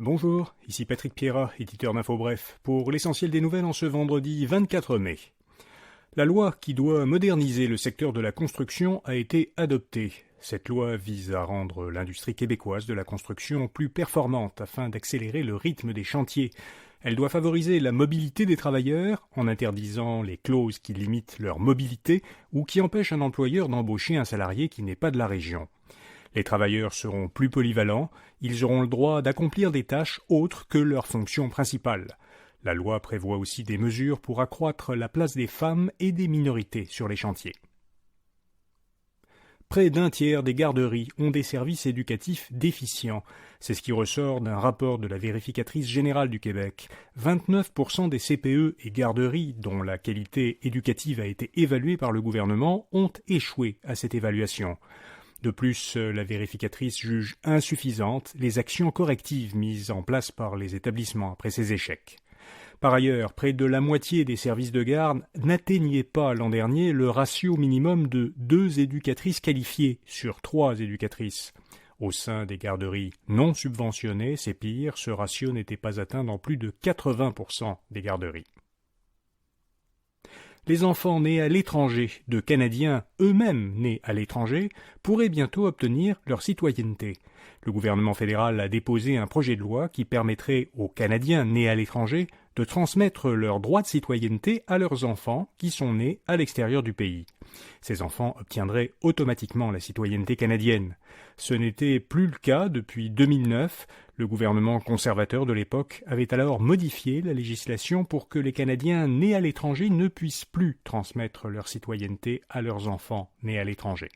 Bonjour, ici Patrick Pierrat, éditeur d'Info Bref, pour l'essentiel des nouvelles en ce vendredi 24 mai. La loi qui doit moderniser le secteur de la construction a été adoptée. Cette loi vise à rendre l'industrie québécoise de la construction plus performante afin d'accélérer le rythme des chantiers. Elle doit favoriser la mobilité des travailleurs en interdisant les clauses qui limitent leur mobilité ou qui empêchent un employeur d'embaucher un salarié qui n'est pas de la région. Les travailleurs seront plus polyvalents, ils auront le droit d'accomplir des tâches autres que leur fonction principale. La loi prévoit aussi des mesures pour accroître la place des femmes et des minorités sur les chantiers. Près d'un tiers des garderies ont des services éducatifs déficients. C'est ce qui ressort d'un rapport de la vérificatrice générale du Québec. 29% des CPE et garderies dont la qualité éducative a été évaluée par le gouvernement ont échoué à cette évaluation. De plus, la vérificatrice juge insuffisantes les actions correctives mises en place par les établissements après ces échecs. Par ailleurs, près de la moitié des services de garde n'atteignaient pas l'an dernier le ratio minimum de 2 éducatrices qualifiées sur 3 éducatrices. Au sein des garderies non subventionnées, c'est pire, ce ratio n'était pas atteint dans plus de 80% des garderies. Les enfants nés à l'étranger, de Canadiens eux-mêmes nés à l'étranger, pourraient bientôt obtenir leur citoyenneté. Le gouvernement fédéral a déposé un projet de loi qui permettrait aux Canadiens nés à l'étranger de transmettre leurs droits de citoyenneté à leurs enfants qui sont nés à l'extérieur du pays. Ces enfants obtiendraient automatiquement la citoyenneté canadienne. Ce n'était plus le cas depuis 2009. Le gouvernement conservateur de l'époque avait alors modifié la législation pour que les Canadiens nés à l'étranger ne puissent plus transmettre leur citoyenneté à leurs enfants nés à l'étranger.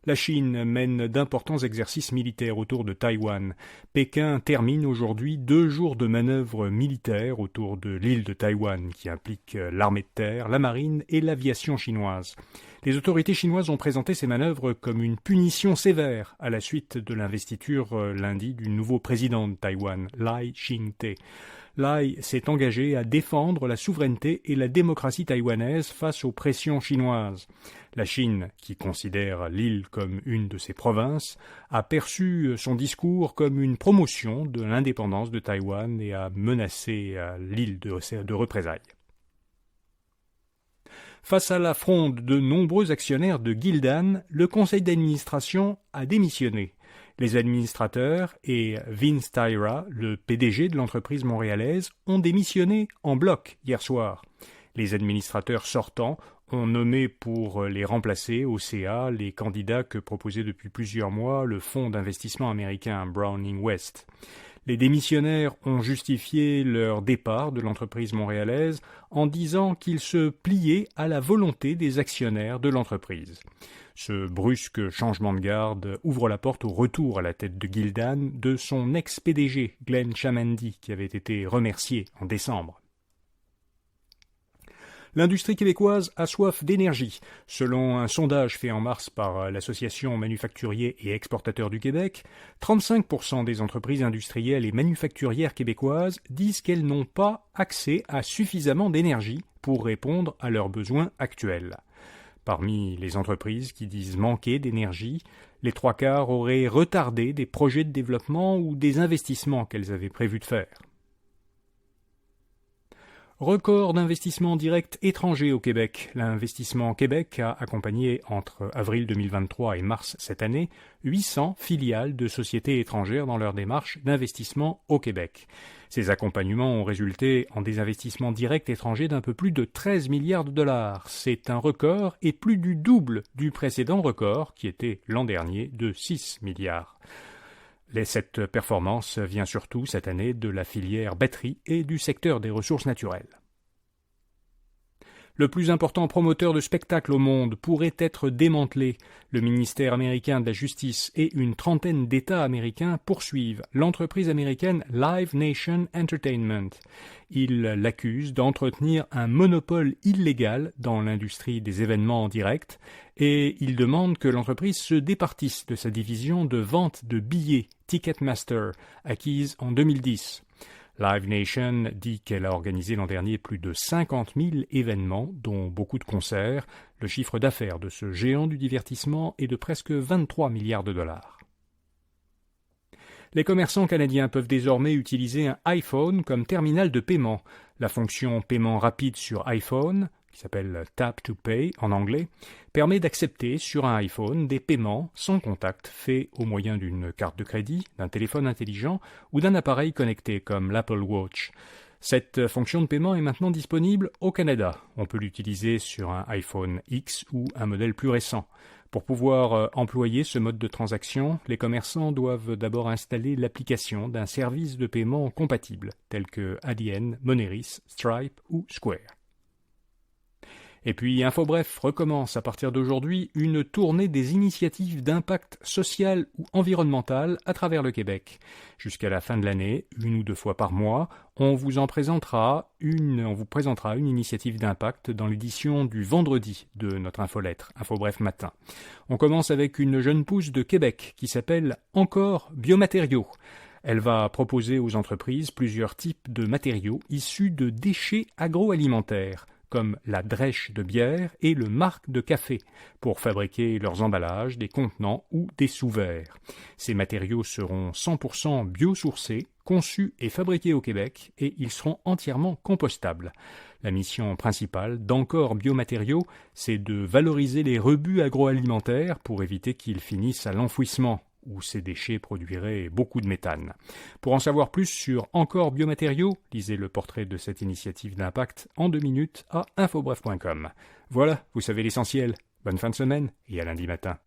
La Chine mène d'importants exercices militaires autour de Taïwan. Pékin termine aujourd'hui 2 jours de manœuvres militaires autour de l'île de Taïwan, qui impliquent l'armée de terre, la marine et l'aviation chinoise. Les autorités chinoises ont présenté ces manœuvres comme une punition sévère à la suite de l'investiture lundi du nouveau président de Taïwan, Lai Ching-te. Lai s'est engagé à défendre la souveraineté et la démocratie taïwanaise face aux pressions chinoises. La Chine, qui considère l'île comme une de ses provinces, a perçu son discours comme une promotion de l'indépendance de Taïwan et a menacé l'île de représailles. Face à la fronde de nombreux actionnaires de Gildan, le conseil d'administration a démissionné. Les administrateurs et Vince Tyra, le PDG de l'entreprise montréalaise, ont démissionné en bloc hier soir. Les administrateurs sortants ont nommé pour les remplacer au CA les candidats que proposait depuis plusieurs mois le fonds d'investissement américain Browning West. Les démissionnaires ont justifié leur départ de l'entreprise montréalaise en disant qu'ils se pliaient à la volonté des actionnaires de l'entreprise. Ce brusque changement de garde ouvre la porte au retour à la tête de Gildan de son ex-PDG, Glenn Chamandy, qui avait été remercié en décembre. L'industrie québécoise a soif d'énergie. Selon un sondage fait en mars par l'Association manufacturiers et exportateurs du Québec, 35% des entreprises industrielles et manufacturières québécoises disent qu'elles n'ont pas accès à suffisamment d'énergie pour répondre à leurs besoins actuels. Parmi les entreprises qui disent manquer d'énergie, les 3/4 auraient retardé des projets de développement ou des investissements qu'elles avaient prévu de faire. Record d'investissement direct étranger au Québec. L'Investissement Québec a accompagné entre avril 2023 et mars cette année 800 filiales de sociétés étrangères dans leur démarche d'investissement au Québec. Ces accompagnements ont résulté en des investissements directs étrangers d'un peu plus de 13 milliards de dollars. C'est un record et plus du double du précédent record qui était l'an dernier de 6 milliards. Cette performance vient surtout cette année de la filière batterie et du secteur des ressources naturelles. Le plus important promoteur de spectacles au monde pourrait être démantelé. Le ministère américain de la Justice et une trentaine d'États américains poursuivent l'entreprise américaine Live Nation Entertainment. Ils l'accusent d'entretenir un monopole illégal dans l'industrie des événements en direct et ils demandent que l'entreprise se départisse de sa division de vente de billets Ticketmaster, acquise en 2010. Live Nation dit qu'elle a organisé l'an dernier plus de 50 000 événements, dont beaucoup de concerts. Le chiffre d'affaires de ce géant du divertissement est de presque 23 milliards de dollars. Les commerçants canadiens peuvent désormais utiliser un iPhone comme terminal de paiement. La fonction paiement rapide sur iPhone, qui s'appelle Tap to Pay en anglais, permet d'accepter sur un iPhone des paiements sans contact faits au moyen d'une carte de crédit, d'un téléphone intelligent ou d'un appareil connecté comme l'Apple Watch. Cette fonction de paiement est maintenant disponible au Canada. On peut l'utiliser sur un iPhone X ou un modèle plus récent. Pour pouvoir employer ce mode de transaction, les commerçants doivent d'abord installer l'application d'un service de paiement compatible, tel que Adyen, Moneris, Stripe ou Square. Et puis InfoBref recommence à partir d'aujourd'hui une tournée des initiatives d'impact social ou environnemental à travers le Québec. Jusqu'à la fin de l'année, 1 ou 2 fois par mois, on vous présentera une initiative d'impact dans l'édition du vendredi de notre infolettre, InfoBref Matin. On commence avec une jeune pousse de Québec qui s'appelle Encore Biomatériaux. Elle va proposer aux entreprises plusieurs types de matériaux issus de déchets agroalimentaires, comme la drèche de bière et le marc de café, pour fabriquer leurs emballages, des contenants ou des sous-verres. Ces matériaux seront 100% biosourcés, conçus et fabriqués au Québec, et ils seront entièrement compostables. La mission principale d'Encore Biomatériaux, c'est de valoriser les rebuts agroalimentaires pour éviter qu'ils finissent à l'enfouissement, où ces déchets produiraient beaucoup de méthane. Pour en savoir plus sur Encore Biomatériaux, lisez le portrait de cette initiative d'impact en 2 minutes à infobref.com. Voilà, vous savez l'essentiel. Bonne fin de semaine et à lundi matin.